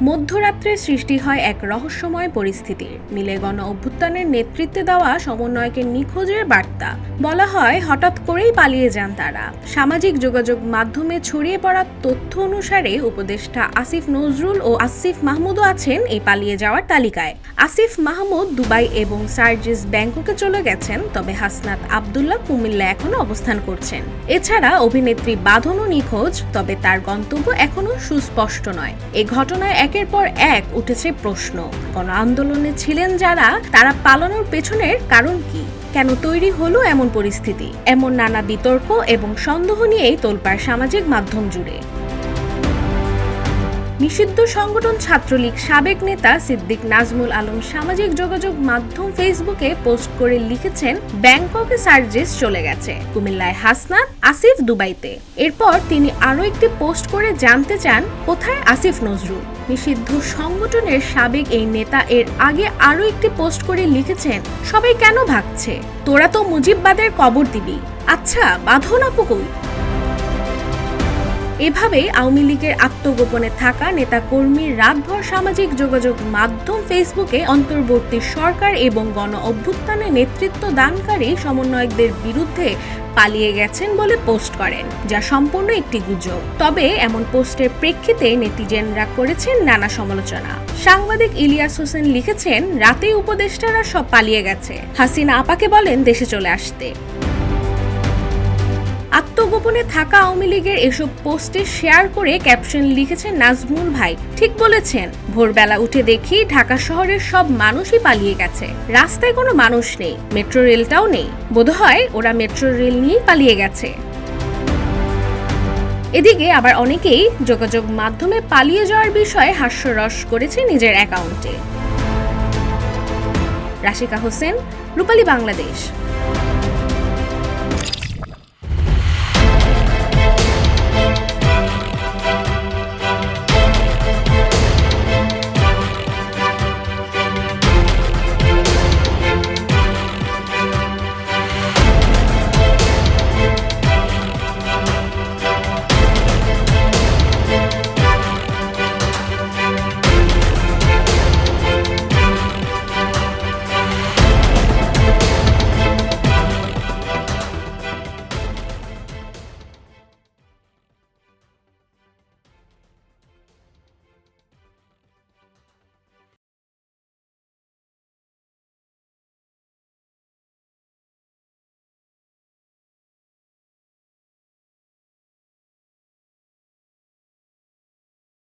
মধ্যরাত্রে সৃষ্টি হয় এক রহস্যময় পরিস্থিতির। মিলে গণ অভ্যুত্থানের নেতৃত্বে দেওয়া সমন্বয়কের নিখোঁজের বার্তা। বলা হয় হঠাৎ করেই পালিয়ে যান তারা। সামাজিক যোগাযোগ মাধ্যমে ছড়িয়ে পড়া তথ্য অনুসারে উপদেষ্টা আসিফ নজরুল ও আসিফ মাহমুদও আছেন এই পালিয়ে যাওয়ার তালিকায়। আসিফ মাহমুদ দুবাই এবং সার্জিস ব্যাংককে চলে গেছেন, তবে হাসনাত আবদুল্লাহ কুমিল্লা এখনো অবস্থান করছেন। এছাড়া অভিনেত্রী বাঁধনও নিখোঁজ, তবে তার গন্তব্য এখনো সুস্পষ্ট নয়। এই ঘটনায় একের পর এক উঠেছে প্রশ্ন। গণ আন্দোলনে ছিলেন যারা, তারা পালানোর পেছনের কারণ কি? কেন তৈরি হলো এমন পরিস্থিতি? এমন নানা বিতর্ক এবং সন্দেহ নিয়েই তোলপাড় সামাজিক মাধ্যম জুড়ে। নিষিদ্ধ সংগঠন ছাত্রলীগ সাবেক নেতা সিদ্দিক নাজমুল আলম সামাজিক যোগাযোগ মাধ্যম ফেসবুকে পোস্ট করে লিখেছেন, ব্যাংককে সার্জিস চলে গেছে, কুমিল্লায় হাসনাত, আসিফ দুবাইতে। এরপর তিনি আরও একটি পোস্ট করে জানতে চান, কোথায় আসিফ নজরুল? নিষিদ্ধ সংগঠনের সাবেক এই নেতা এর আগে আরও একটি পোস্ট করে লিখেছেন, সবাই কেন ভাগছে? তোরা তো মুজিববাদের কবর দিবি। আচ্ছা, বাঁধন আপু কই? এভাবে আওয়ামী লীগের আত্মগোপনে থাকা নেতাকর্মীর রাতভর সামাজিক যোগাযোগ মাধ্যম ফেসবুকে অন্তর্বর্তী সরকার এবং গণ অভ্যুত্থানে নেতৃত্ব দানকারী সমন্বয়কদের বিরুদ্ধে পালিয়ে গেছেন বলে পোস্ট করেন, যা সম্পূর্ণ একটি গুজব। তবে এমন পোস্টের প্রেক্ষিতে নেটিজেনরা করেছেন নানা সমালোচনা। সাংবাদিক ইলিয়াস হোসেন লিখেছেন, রাতেই উপদেষ্টারা সব পালিয়ে গেছে, হাসিনা আপাকে বলেন দেশে চলে আসতে। আত্মগোপনে থাকা আওয়ামী লীগের এসব পোস্টে শেয়ার করে ক্যাপশন লিখেছেন নাজমুল ভাই, ঠিক বলেছেন, ভোরবেলা উঠে দেখি ঢাকা শহরের সব মানুষই পালিয়ে গেছে, রাস্তায় কোনো মানুষ নেই, মেট্রো রেলটাও নেই, বোধহয় ওরা মেট্রো রেল নিয়েই পালিয়ে গেছে। এদিকে আবার অনেকেই যোগাযোগ মাধ্যমে পালিয়ে যাওয়ার বিষয়ে হাস্যরস করেছে নিজের অ্যাকাউন্টে। রাশিকা হোসেন, রূপালী বাংলাদেশ।